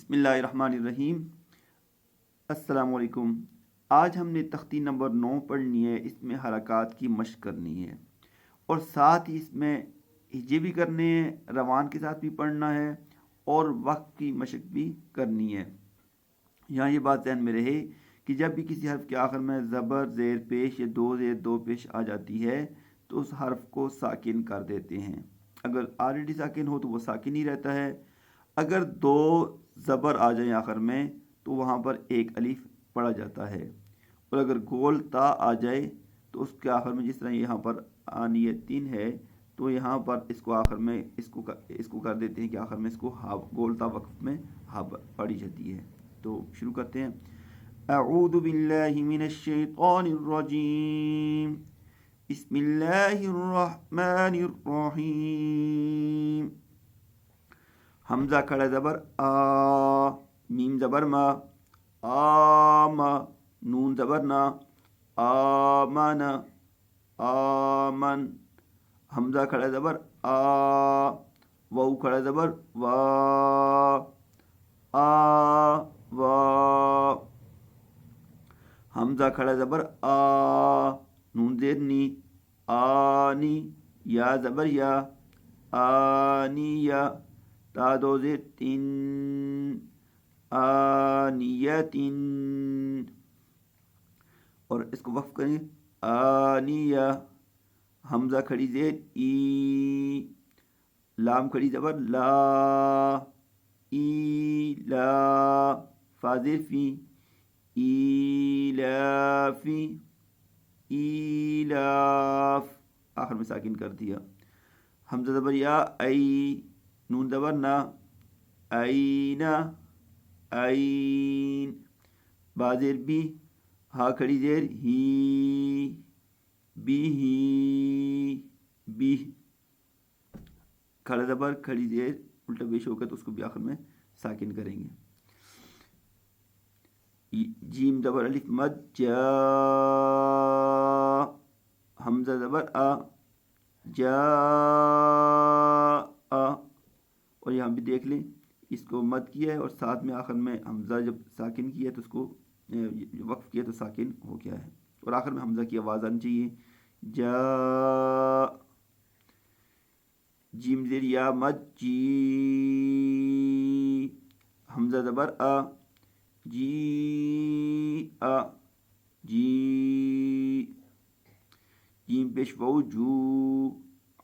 बिस्मिल्लाहिर्रहमानिर्रहीम। अस्सलाम वालेकुम। आज हमने तख्ती नंबर 9 पढ़नी है। इसमें हरकत की मशक करनी है और साथ ही इसमें हिजे भी करने हैं, रवान के साथ भी पढ़ना है और वक्त की मशक भी करनी है। यहाँ ये बात ध्यान में रहे कि जब भी किसी हर्फ के आखिर में ज़बर ज़ेर पेश या दो ज़ेर दो पेश आ जाती है तो उस हर्फ को साकिन कर देते हैं। अगर ऑलरेडी साकिन हो तो वो साकिन ही रहता है। अगर दो ज़बर आ जाए आखिर में तो वहाँ पर एक अलिफ पढ़ा जाता है। और अगर गोल ता आ जाए तो उसके आखिर में, जिस तरह यहाँ पर आनियतिन है, तो यहाँ पर इसको आखिर में इसको कर देते हैं कि आखिर में इसको हा गोल ता वक्फ में हा पढ़ी जाती है। तो शुरू करते हैं। अऊज़ु बिल्लाहि मिनश शैतानिर रजीम। बिस्मिल्लाहिर रहमानिर रहीम। हमजा खड़ा ज़बर आ, मीम ज़बर मा, आम, नून ज़बर ना, आमन, आमन। हमजा खड़ा ज़बर आ, वाऊ खड़ा ज़बर वा, आ, वा। हमजा खड़ा ज़बर आ, नून ज़ेर नी, आनी, या ज़बर या, आनिया, ता दो ज़ेर तिन, आनियतिन। और इसको वक्फ करेंगे आनिया। हमजा खड़ी ज़ेर ई, लाम खड़ी ज़बर ला, ई ला, फा ज़ेर फी, ईलाफी, ईलाफ, आखिर में साकिन कर दिया। हमजा ज़बर या आई, नून ज़बर ना, आईना, आईन, बा ज़ेर बी, हा खड़ी ज़ेर ही, बिही, बिह। खड़ा ज़बर खड़ी ज़ेर उल्टा पेश होकर तो उसको भी आखिर में साकिन करेंगे। जीम ज़बर अलिफ मद जा, हमजा ज़बर आ, जा आ। और यहाँ भी देख लें, इसको मद किया है और साथ में आखिर में हमजा जब साकिन किया तो उसको वक्फ किया तो साकिन हो गया है। और आखिर में हमजा की आवाज़ आनी चाहिए। जा, जीम ज़ेर या मद जी, हमजा ज़बर आ, जी आ, जी। जीम पेश वाऊ जू,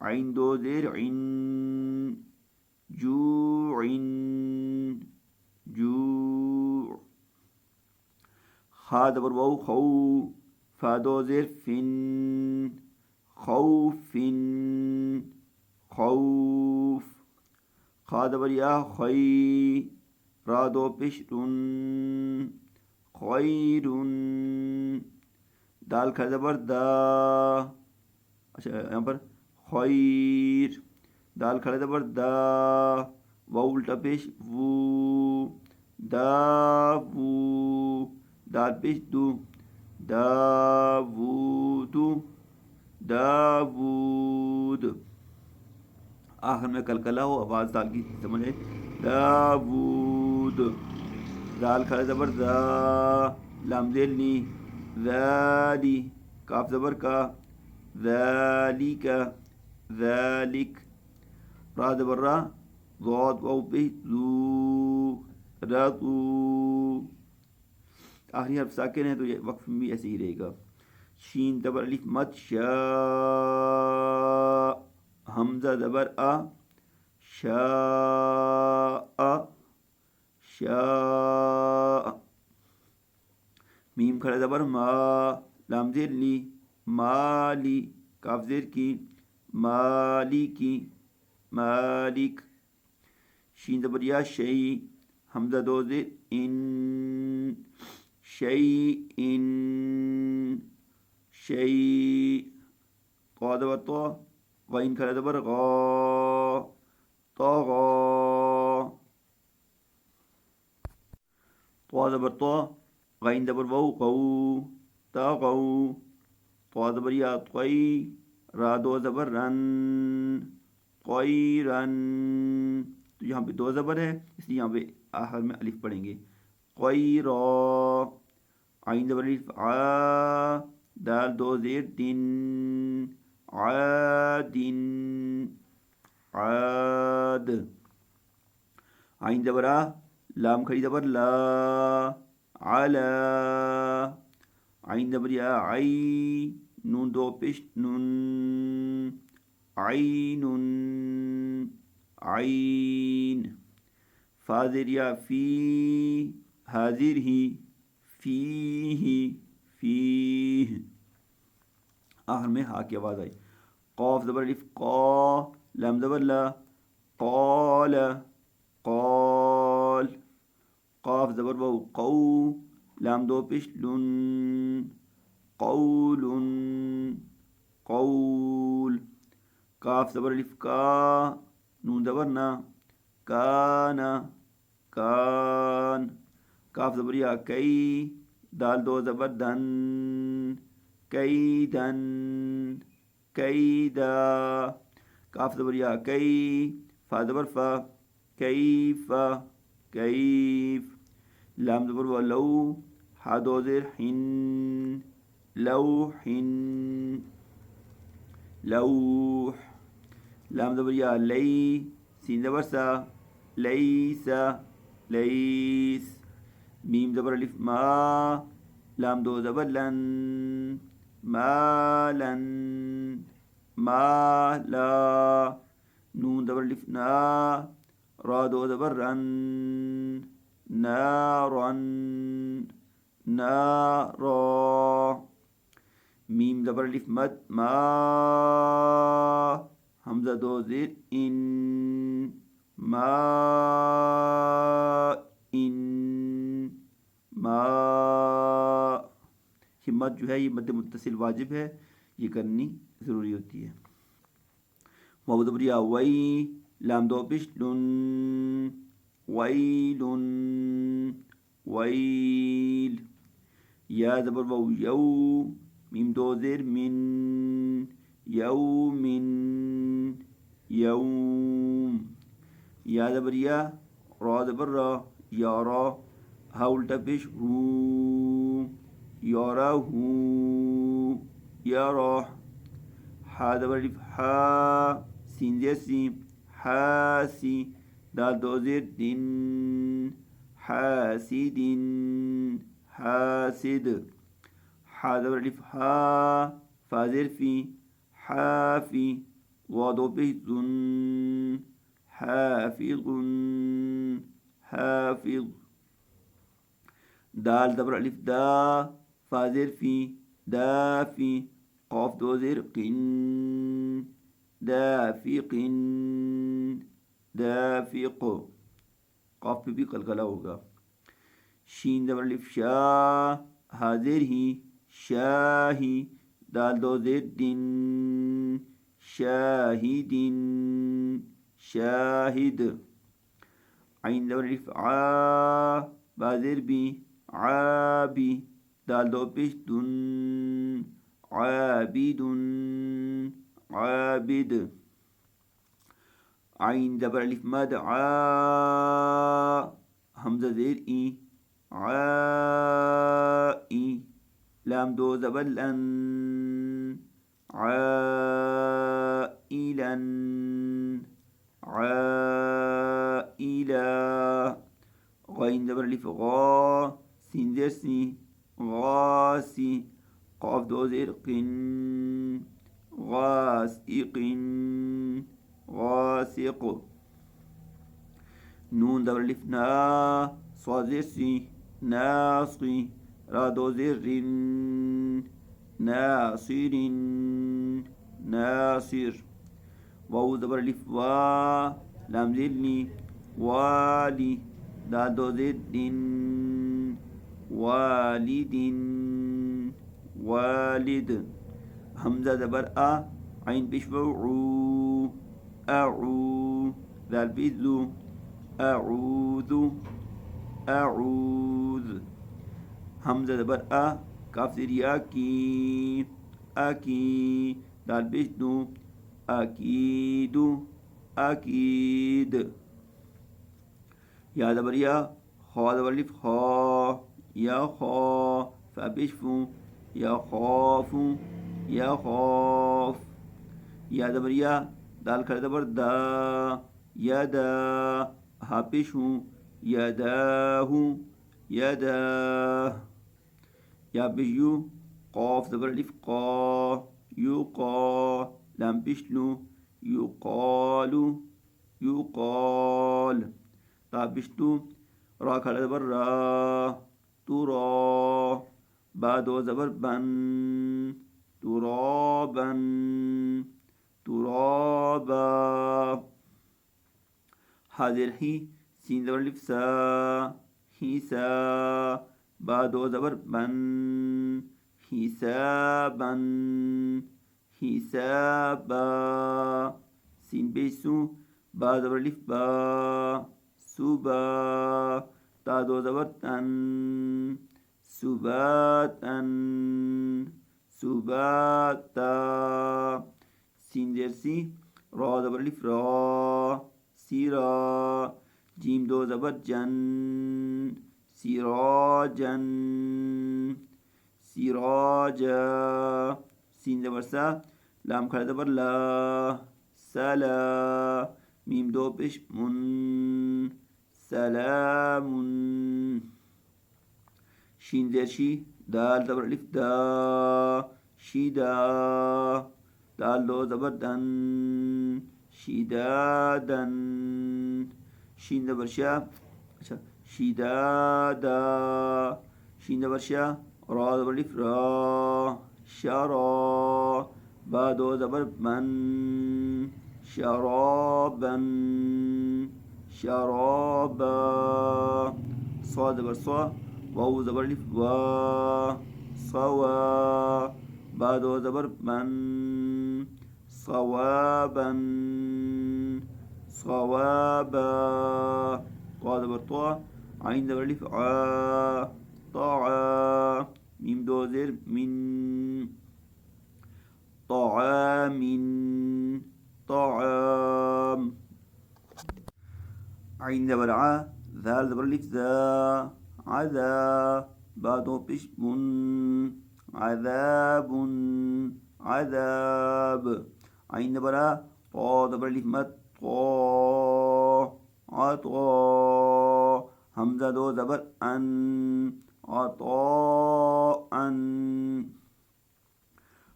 आइन दो ज़ेर इन, जू इन, जू। खा ज़बर वाऊ खौ, फा दो ज़ेर फिन, खौफिन, खौफ। खा ज़बर या खई, रा दो पेश रुन, खैरुन। दाल खा ज़बर दा, अच्छा यहाँ पर खैर, दाल खड़ा ज़बर दा, वाऊ उल्टा पेश वू, दावू, दाल पेश दू, दावूदू, दावूद। आखिर में कलकला हो, आवाज़ दाल की समझ आए, दावूद। दाल खड़ा ज़बर दा, लाम ज़ेर ली, ज़ाली, काफ ज़बर का, ज़ालिका, ज़ालिक। रा ज़बर रा, ज़ाद वाऊ पे ज़ू, रज़ू। आखिरी हर्फ साकिन है तो ये वक्फ में भी ऐसे ही रहेगा। शीन ज़बर अलिफ मद शा, हमजा ज़बर आ, शा आ, शा। मीम खड़ा ज़बर मा, लाम ज़ेर ली, माली, काफ ज़ेर की, मालिकी, मालिक। शीन ज़बर या शई, हमजा दो ज़ेर इन, शई इन, शई। क़ा ज़बर तो, ग़ैन खड़ा ज़बर ग़ा, तग़ा। क़ा ज़बर तो, ग़ैन ज़बर वाऊ क़ौ, तग़ौ। क़ा ज़बर या क़ै, रा दो ज़बर रन, क़ैरन। तो यहाँ पे दो ज़बर है इसलिए यहाँ पे आखिर में अलिफ पढ़ेंगे। क़ैरा, आइन ज़बर अलिफ आ, दाल दो ज़ेर दिन, आदिन, आद। आइन ज़बर आ, लाम खड़ी ज़बर ला, आला। आइन ज़बर या आई, नून दो पेश नून, आइनुन, आइन। फाजिर या फी, हाजिर ही, फीही, फीह। आखिर में हा की आवाज़ आई। कौफ ज़बर अलिफ कौ, लम ज़बर ला, कौल, कौल। कौफ ज़बर वाउ कौ, लाम दो पेश लुन, कौलुन, कौल। काफ ज़बर अलिफ का, नून ज़बर ना, काना, कान। काफ ज़बर या कई, दाल दो ज़बर दन, कैदन, कैदा। काफ ज़बर या कई, फा ज़बर फा, कैफा, कैफ। लाम ज़बर व लौ, हा दो ज़ेर हिन, लौहिन, लौह। लाम ज़बर या लई, सीन ज़बर सा, लईसा, लईस। मीम ज़बर अलिफ मा, लाम दो ज़बर लन, मालन, माला। नून ज़बर अलिफ ना, रा दो ज़बर रन, नारन, नारा। मीम ज़बर अलिफ मद मा, हमज़ा दो ज़ेर इन, मा इन, मा। ये मद जो है ये मद मुत्तसिल वाजिब है, ये करनी ज़रूरी होती है। वाव ज़बर या वई, लाम दो पेश लुन, वैलुन, वैल। या ज़बर वाउ यौ, मीम दो ज़ेर मिन, यौमिन, यौम। या ज़बर या, रा ज़बर रा, यारा, हा उल्टा पेश हू, याराहू, याराह। हा ज़बर अलिफ हा, सीन ज़ेर सी, हासी, दाल दो ज़ेर दिन, हासिदिन, हासिद। हा ज़बर अलिफ हा, फा ज़ेर फी, हाफी, वा दो पेश जुन, हाफिज़ुन, हाफिज़। दाल ज़बर अलिफ दा, फा ज़ेर फी, दाफी, क़ाफ दो ज़ेर क़िन, दाफ़िक़िन, दाफ़िक़। क़ाफ पे भी कलकला होगा। शीन ज़बर अलिफ शा, हा ज़ेर ही, शाही, दाल दो ज़ेर दिन, शाहिदिन, शाहिद। आइन ज़बर अलिफ आ, बा ज़ेर बी, आबी, दाल दो पेश दुन, आबिदुन, आबिद। आइन ज़बर अलिफ मद आ, हमज़ा ज़ेर ई, आई। लाम दो ज़बर लन, आइलन, आइला। ग़ाइन ज़बर अलिफ ग़ा, सीन ज़ेर सी, ग़ासी, क़ाफ दो ज़ेर क़िन, ग़ासिक़िन, ग़ासिक़। नून ज़बर अलिफ ना, स्वा ज़ेर सी, नासी, रा दो ज़ेर रिन, नासिरिन, नासिर। वाउ ज़बर अलिफ वा, लाम ज़ेर ली, वाली, दाल दो ज़ेर दिन, वालिदिन, वालिद। हमज़ा ज़बर आ, आइन पेश ऊ, अऊ, दाल पेश ज़ू, अऊज़ु, अऊज़। हमज़ा ज़बर आ, काफ ज़ेर या की, अकी, दाल पेश दू, अकीदु, अकीद। या ज़बर या, खा ज़बर लिफ खा, या खा, फा पेश फू, या खौफू, या खौफ। या ज़बर या, दाल खड़े ज़बर दा, या दा, हा पेश हूँ, या दाहू, या दाह। या पेश यू, कौफ ज़बर लिफ क़ा, यू क़ा, लाम पेश लू, यू क़ालू, यू क़ाल। ता पेश तू, रा खड़ा ज़बर रा, तू रा, बा दो ज़बर बन, तू रा बन, तू रा बा। हाजिर ही, सीन ज़बर लिफ सा, ही सा, बा दो ज़बर बन, हिसाबन, हिसाबा। सीन पेश सू, बा ज़बर लिफ बा, सुबा, ता दो ज़बर तन, सुबातन, सुबाता। सीन जेर सी, रा ज़बर लिफ रा, सीरा, जीम दो ज़बर जन, सिराजन, सिराजा। सीन ज़बर सा, लाम खड़ा ज़बर ला, सला, मीम दो पेश मुन, सलामुन। शीन ज़ेर शी, दाल ज़बर लिफ दा, शिदा, दाल दो ज़बर दन, शिदादन। शीन ज़बर शा, अच्छा, शिदादा। शीन ज़बर शा, रा ज़बर लिफ रा, शरा, बा दो ज़बर बन, शराबन, शराबा। सा ज़बर सा, वाव ज़बर लिफ वा, सवा, बा दो ज़बर बन, सवाबन, सवाबा। ता ज़बर ता, आइन ज़बर लिफ आ, ताआ, मीम दो ज़ेर मिन, ताआमिन, ताआम। आइन ज़बर आ, ज़ाल ज़बर लिफ ज़ा, आज़ा, बा दो पेश बुन, आज़ाबुन, आज़ाब। आइन ज़बर आ, ता ज़बर लिफ मत, ता, आता, हमज़ा दो ज़बर अन, अताअन।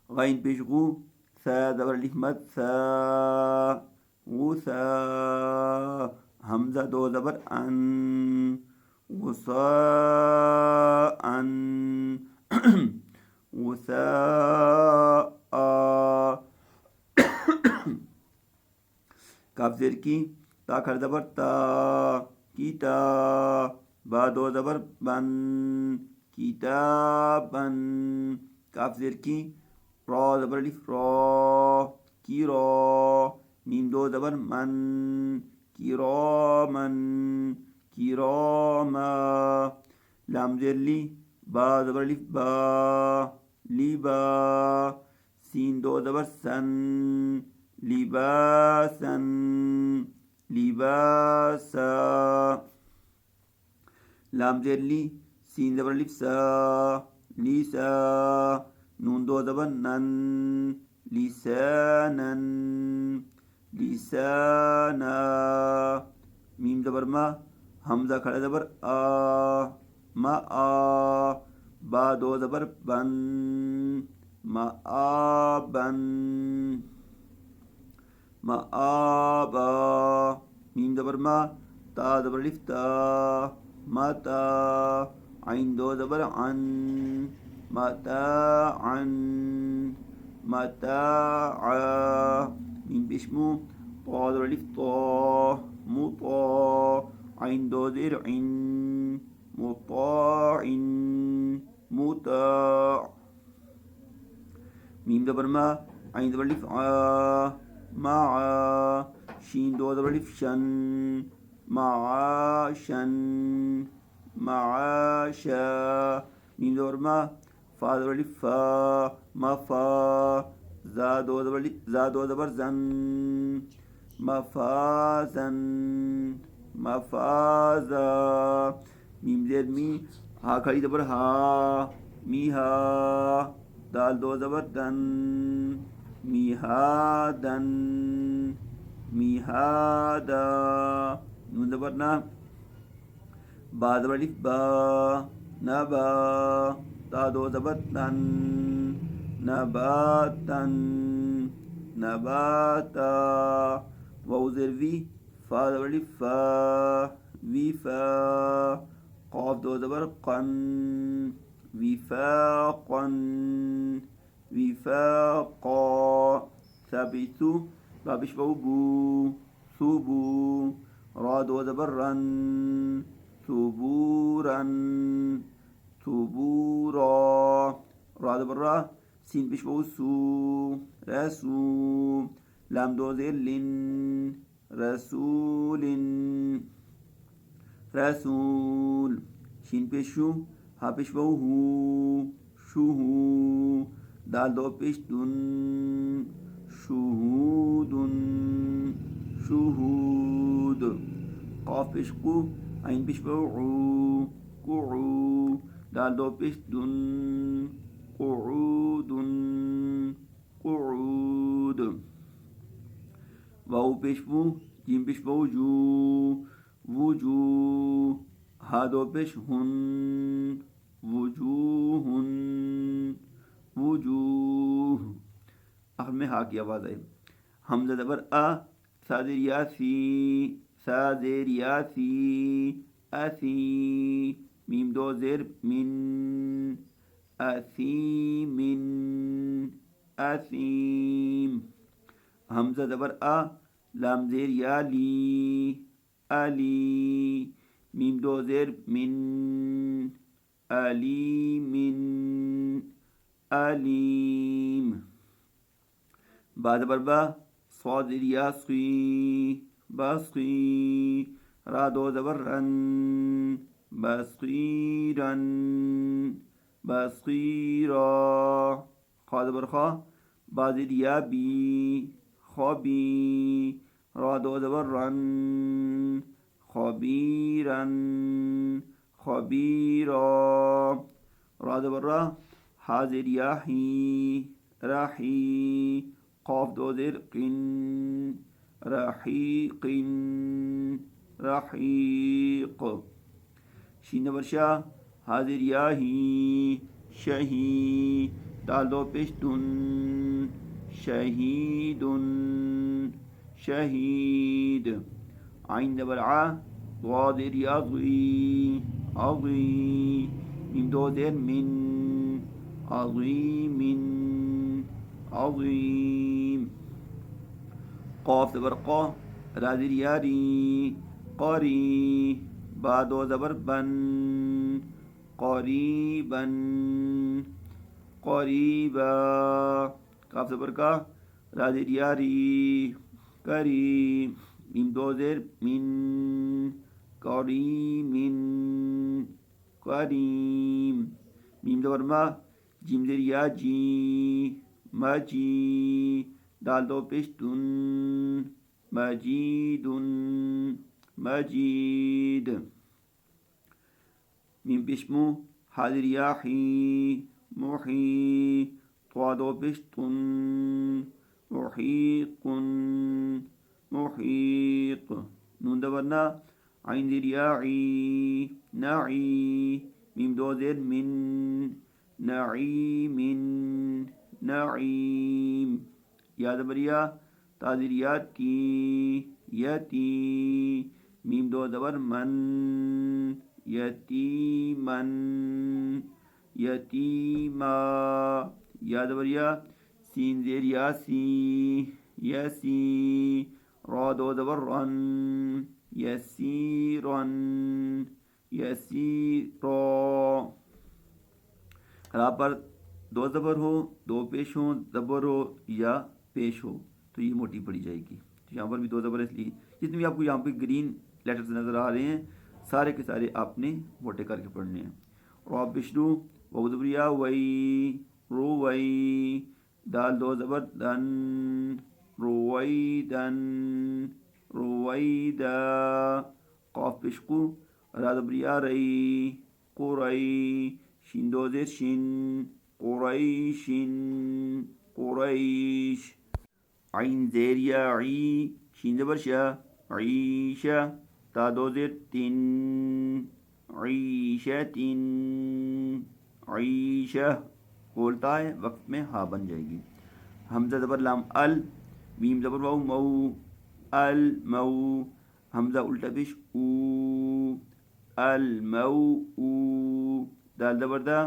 गैन पेश गू, सा ज़बर लिफ मत, सा, गुसा, हमज़ा दो ज़बर अन, गुसाअन, गुसाअ। काफ ज़ेर की, ता खड़ ज़बर ता, कीता, बा दो ज़बर बन, कीताबन। काफ ज़ेर की, रा ज़बर लिफ रा, कीरा, मीम दो ज़बर मन, किरामन, किरामा। लाम ज़ेर ली, बा ज़बर लिफ बा, लिबा, सीन दो ज़बर सन, लिबासन, लिबासा। लाम ज़ेर ली, सीन ज़बर लिफ सा, लिसा, नून दो ज़बर नन, लिसानन, लिसाना। मीम ज़बर मा, हमज़ा खड़ा ज़बर आ, मा आ, बा दो ज़बर बन, मा आ बन, मा आ बा। मीम ज़बर मा, ता ज़बर लिफ ता, माता, आइन दो ज़बर अन, मताअन, मताआ। मीम पेश मू, ता ज़बर लिफ ता, मुता, आइन दो ज़ेर इन, मुताइन, मुता। मीम ज़बर मा, आइन ज़बर लिफ आ, मा, शीन दो ज़बर लिफ शन, माशन, माशा। मीम ज़बर मा, फा ज़बर लिफ फा, मफा, जा दो ज़बर जन, मफाजन, مفازا میم زیر می ہا کھڑی زبر ہا میہا دال دو زبر دن میہادن میہادا نون زبر نا با زبر الف با نبا تا دو زبر تن نباتن نباتا واو زیر وی فا زبر الف فا وفا قاف دو زبر قن وفاقا وفاقا ثابتو بابش بو ثبو را دو زبر رن ثبورا ثبورا را زبر را سین پیش بو سو رسو لام دو زیر لن رسول رسول شین پیش شو ہا پیش بو ہو شوہو دال دو پیش دن شہود شہود قاف پیش قو عین پیش بو عو قعو دال دو پیش دن قعود قعود واو پیش بو جیم پیش بو جو وجو ہا دو پیش ہن وجوہن وجوہ آخر میں ہا کی آواز آئی حمزہ زبر سازر یاسی سازر یاسی اسی میم دو زیر من اثیمن اثیم حمزہ زبر لام زیر یالی علی میم دو زیر من علیمن علیم با زبر با صاد زیر یاسقی باسقی را دو زبر رن بصیرن بصیرا خا زبر خا با زیر یابی خبی را دو زبر رن خبیرن خبیرا را زبر را حاضر یاحی رحی قاف دو زیر قن رحیق رحیق شین زبر شا حاضر یاہی شہی دال دو پیش دن شہید شہید عین زبر ع ضاد یضی عظی میم دو زیر من عظیم عظیم قاف زبر قا را زیر یاری قری با دو زبر بن قریبا قریبا کاف زبر کا را زیر یاری کری میم دو زیر من کریم کریم میم زبر ما جیم زیر یا جی مجی دال دو پیش دن مجید مجید میم پیش مو حاضر یاحی محی طوا دو پیش تن محیق محیق نون زبر نا عین زیر یاعی نعی میم دو زیر من نعیم نعیم یا زبر یا تا زیر یاتی یتی میم دو زبر من یتیمن یتیما یا زبر یا سین زیر یاسی یسی را دو زبر رن یسیرن یسیرا را پر دو زبر ہو دو پیش ہو زبر ہو یا پیش ہو تو یہ موٹی پڑی جائے گی. تو یہاں پر بھی دو زبر اس لیے جتنے بھی آپ کو یہاں پہ گرین لیٹرز نظر آ رہے ہیں سارے کے سارے آپ نے موٹے کر کے پڑھنے ہیں. اور بشرو و زبریا وئی رو وئی دال دو زبر دن رویدن رویدا قاف پیش قو، را زبر یا رئی، قرئی، شین دو زیر شن، قریشن، قریش. عین زیر یا عی، شین زبر شا، عیشہ، تا دو زیر تن، عیشۃ، عیشہ. بولتا ہے وقت میں ہا بن جائے گی. حمزہ زبر لام ال، میم زبر واو مو، المو. حمزہ الٹا پیش او، المو او. دال زبر دا،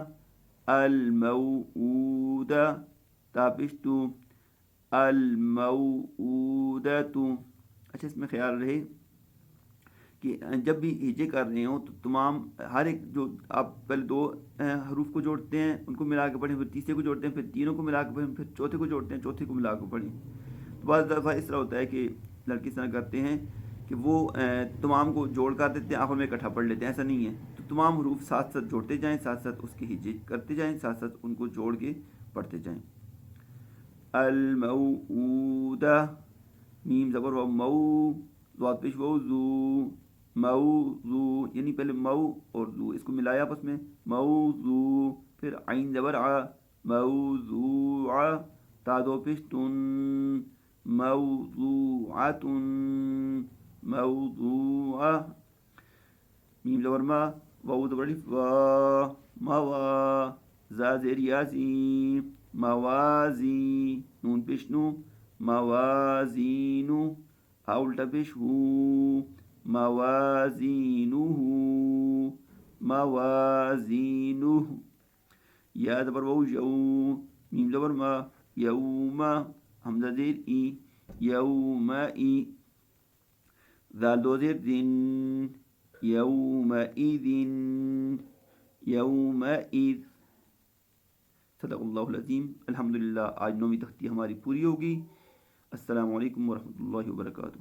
الموعودہ، تا پیش تو، الموعودۃ. اچھا اس میں خیال رہے کہ جب بھی ہجے کر رہے ہوں تو تمام ہر ایک جو آپ پہلے دو حروف کو جوڑتے ہیں ان کو ملا کے پڑھیں، پھر تیسرے کو جوڑتے ہیں، پھر تینوں کو ملا کے پڑھیں، پھر چوتھے کو جوڑتے ہیں، چوتھے کو ملا کے پڑھیں. تو بعض دفعہ اس طرح ہوتا ہے کہ لڑکے اس طرح کرتے ہیں کہ وہ تمام کو جوڑ کر دیتے ہیں، آخر میں اکٹھا پڑھ لیتے ہیں. ایسا نہیں ہے. تو تمام حروف ساتھ ساتھ جوڑتے جائیں، ساتھ ساتھ اس کے ہجے کرتے جائیں، ساتھ ساتھ ان کو جوڑ کے پڑھتے جائیں. الموعودہ، میم زبر و مو، ضاد پیش و زو، موضوع. یعنی پہلے مو اور زو اس کو ملایا آپس میں، موضوع. پھر عین زبر آ، موضوع، تا دو پیش تن، موضوعۃ، موضوعہ. میم زبر ما، واو زبر وا، موا. زا زیر یازی، موازی، نون پیش نو، موازینو. ہا الٹا پیش ہو، موازینہ، موازینہ. یا زبر واو یو، میم زبر ما، یوم. حمزہ زیر ای، یومئی. ذال دو زیر دن، یومئذ، یومئذ. صدق اللہ العظیم. الحمدللہ آج 9ویں تختی ہماری پوری ہوگی. السلام علیکم ورحمۃ اللہ وبرکاتہ.